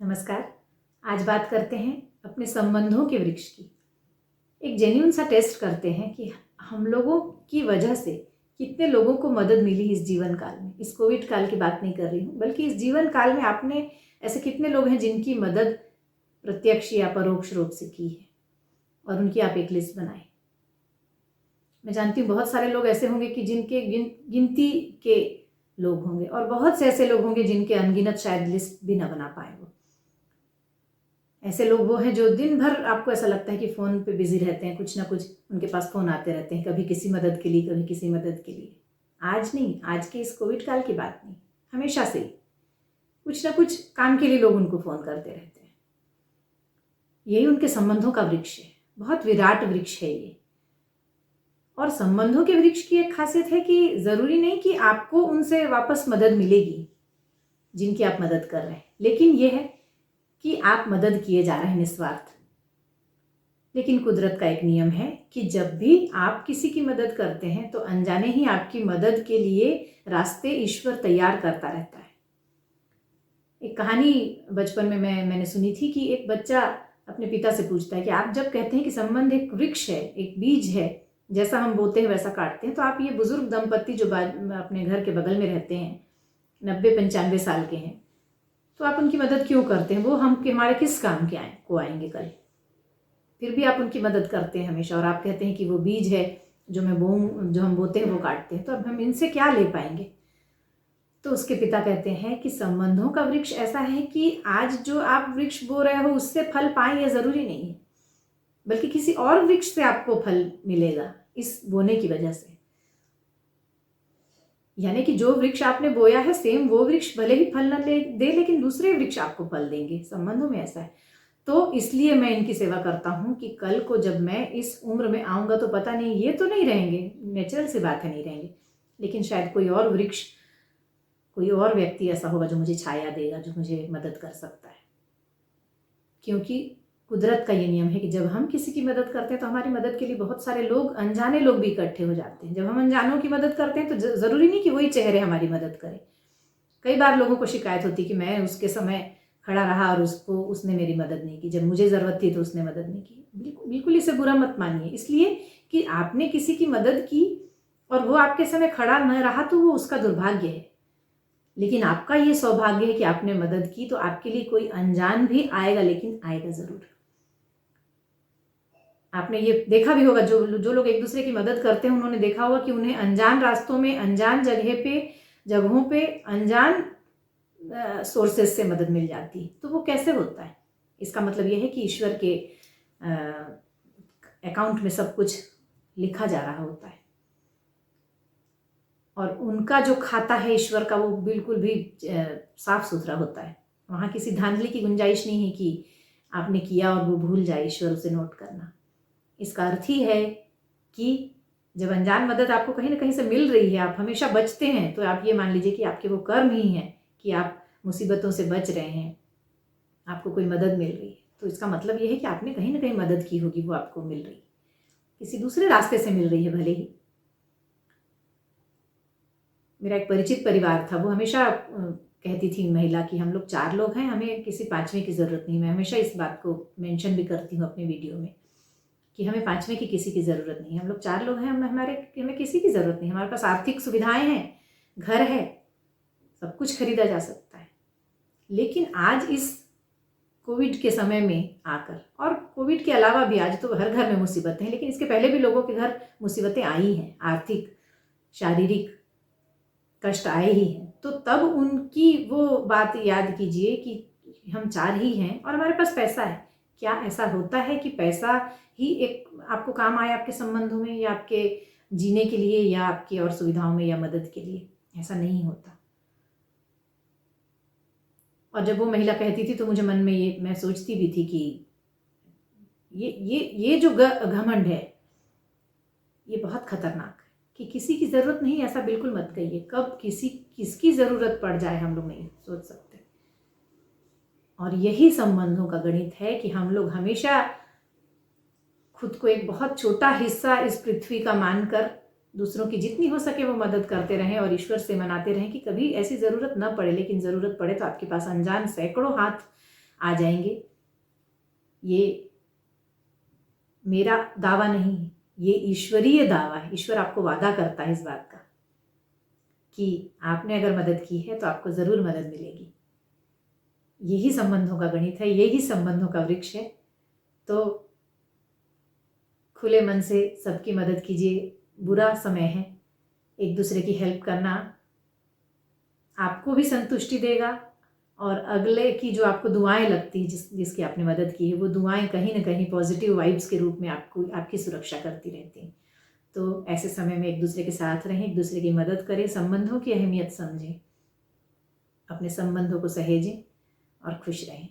नमस्कार। आज बात करते हैं अपने संबंधों के वृक्ष की। एक जेन्युइन सा टेस्ट करते हैं कि हम लोगों की वजह से कितने लोगों को मदद मिली इस जीवन काल में। इस कोविड काल की बात नहीं कर रही हूँ, बल्कि इस जीवन काल में आपने ऐसे कितने लोग हैं जिनकी मदद प्रत्यक्ष या परोक्ष रूप से की है, और उनकी आप एक लिस्ट बनाएं। मैं जानती हूँ बहुत सारे लोग ऐसे होंगे कि जिनके गिनती के लोग होंगे, और बहुत से ऐसे लोग होंगे जिनके अनगिनत शायद लिस्ट भी ना बना पाए। वो ऐसे लोग वो हैं जो दिन भर आपको ऐसा लगता है कि फ़ोन पे बिजी रहते हैं, कुछ ना कुछ उनके पास फ़ोन आते रहते हैं, कभी किसी मदद के लिए, कभी किसी मदद के लिए। आज नहीं, आज के इस कोविड काल की बात नहीं, हमेशा से ही कुछ ना कुछ काम के लिए लोग उनको फ़ोन करते रहते हैं। यही उनके संबंधों का वृक्ष है, बहुत विराट वृक्ष है ये। और संबंधों के वृक्ष की एक खासियत है कि ज़रूरी नहीं कि आपको उनसे वापस मदद मिलेगी जिनकी आप मदद कर रहे हैं, लेकिन यह है कि आप मदद किए जा रहे हैं निस्वार्थ। लेकिन कुदरत का एक नियम है कि जब भी आप किसी की मदद करते हैं तो अनजाने ही आपकी मदद के लिए रास्ते ईश्वर तैयार करता रहता है। एक कहानी बचपन में मैंने सुनी थी कि एक बच्चा अपने पिता से पूछता है कि आप जब कहते हैं कि संबंध एक वृक्ष है, एक बीज है, जैसा हम बोते हैं वैसा काटते हैं, तो आप ये बुजुर्ग दंपत्ति जो अपने घर के बगल में रहते हैं, 90-95 साल के हैं, तो आप उनकी मदद क्यों करते हैं? वो हमारे किस काम के आएंगे कल? फिर भी आप उनकी मदद करते हैं हमेशा, और आप कहते हैं कि वो बीज है जो हम बोते हैं वो काटते हैं, तो अब हम इनसे क्या ले पाएंगे? तो उसके पिता कहते हैं कि संबंधों का वृक्ष ऐसा है कि आज जो आप वृक्ष बो रहे हो उससे फल पाएं ये जरूरी नहीं है, बल्कि किसी और वृक्ष से आपको फल मिलेगा इस बोने की वजह से। यानी कि जो वृक्ष आपने बोया है, सेम वो वृक्ष भले ही फल न दे, लेकिन दूसरे वृक्ष आपको फल देंगे। संबंधों में ऐसा है। तो इसलिए मैं इनकी सेवा करता हूँ कि कल को जब मैं इस उम्र में आऊँगा तो पता नहीं, ये तो नहीं रहेंगे, नेचुरल सी बात है नहीं रहेंगे, लेकिन शायद कोई और वृक्ष, कोई और व्यक्ति ऐसा होगा जो मुझे छाया देगा, जो मुझे मदद कर सकता है। क्योंकि कुदरत का ये नियम है कि जब हम किसी की मदद करते हैं तो हमारी मदद के लिए बहुत सारे लोग, अनजाने लोग भी इकट्ठे हो जाते हैं। जब हम अनजानों की मदद करते हैं तो ज़रूरी नहीं कि वही चेहरे हमारी मदद करें। कई बार लोगों को शिकायत होती है कि मैं उसके समय खड़ा रहा और उसने मेरी मदद नहीं की, जब मुझे ज़रूरत थी तो उसने मदद नहीं की। बिल्कुल इसे बुरा मत मानिए, इसलिए कि आपने किसी की मदद की और वो आपके समय खड़ा न रहा तो वो उसका दुर्भाग्य है, लेकिन आपका ये सौभाग्य है कि आपने मदद की। तो आपके लिए कोई अनजान भी आएगा, लेकिन आएगा ज़रूर। आपने ये देखा भी होगा, जो लोग एक दूसरे की मदद करते हैं उन्होंने देखा होगा कि उन्हें अनजान रास्तों में, अनजान जगहों पे अनजान सोर्सेस से मदद मिल जाती है। तो वो कैसे होता है? इसका मतलब ये है कि ईश्वर के अकाउंट में सब कुछ लिखा जा रहा होता है, और उनका जो खाता है ईश्वर का वो बिल्कुल भी साफ सुथरा होता है। वहाँ किसी धांधली की गुंजाइश नहीं है कि आपने किया और वो भूल जाए ईश्वर उसे नोट करना। इसका अर्थ ही है कि जब अनजान मदद आपको कहीं ना कहीं से मिल रही है, आप हमेशा बचते हैं, तो आप ये मान लीजिए कि आपके वो कर्म ही हैं कि आप मुसीबतों से बच रहे हैं, आपको कोई मदद मिल रही है। तो इसका मतलब ये है कि आपने कहीं ना कहीं मदद की होगी, वो आपको मिल रही, किसी दूसरे रास्ते से मिल रही है भले ही। मेरा एक परिचित परिवार था, वो हमेशा कहती थी महिला कि हम लोग 4 लोग हैं, हमें किसी 5वें की ज़रूरत नहीं। मैं हमेशा इस बात को मेंशन भी करती हूँ अपने वीडियो में कि हमें 5वें की किसी की ज़रूरत नहीं है। हम लोग 4 लोग हैं, हमें किसी की ज़रूरत नहीं। हमारे पास आर्थिक सुविधाएं हैं, घर है, सब कुछ खरीदा जा सकता है। लेकिन आज इस कोविड के समय में आकर, और कोविड के अलावा भी आज तो हर घर में मुसीबतें हैं, लेकिन इसके पहले भी लोगों के घर मुसीबतें आई हैं, आर्थिक शारीरिक कष्ट आए ही हैं। तो तब उनकी वो बात याद कीजिए कि हम 4 ही हैं और हमारे पास पैसा है। क्या ऐसा होता है कि पैसा ही एक आपको काम आए आपके संबंधों में, या आपके जीने के लिए, या आपकी और सुविधाओं में, या मदद के लिए? ऐसा नहीं होता। और जब वो महिला कहती थी तो मुझे मन में मैं सोचती भी थी कि ये जो घमंड है ये बहुत खतरनाक है, कि किसी की ज़रूरत नहीं, ऐसा बिल्कुल मत कहिए। कब किसकी ज़रूरत पड़ जाए हम लोग नहीं सोच सकते। और यही संबंधों का गणित है कि हम लोग हमेशा खुद को एक बहुत छोटा हिस्सा इस पृथ्वी का मानकर दूसरों की जितनी हो सके वो मदद करते रहें, और ईश्वर से मनाते रहें कि कभी ऐसी ज़रूरत न पड़े। लेकिन ज़रूरत पड़े तो आपके पास अनजान सैकड़ों हाथ आ जाएंगे। ये मेरा दावा नहीं है, ये ईश्वरीय दावा है। ईश्वर आपको वादा करता है इस बात का कि आपने अगर मदद की है तो आपको ज़रूर मदद मिलेगी। यही संबंधों का गणित है, यही संबंधों का वृक्ष है। तो खुले मन से सबकी मदद कीजिए। बुरा समय है, एक दूसरे की हेल्प करना आपको भी संतुष्टि देगा और अगले की जो आपको दुआएं लगती है, जिसकी आपने मदद की है, वो दुआएं कहीं ना कहीं पॉजिटिव वाइब्स के रूप में आपकी सुरक्षा करती रहती हैं। तो ऐसे समय में एक दूसरे के साथ रहें, एक दूसरे की मदद करें, संबंधों की अहमियत समझें, अपने संबंधों को सहेजें और खुश रहें।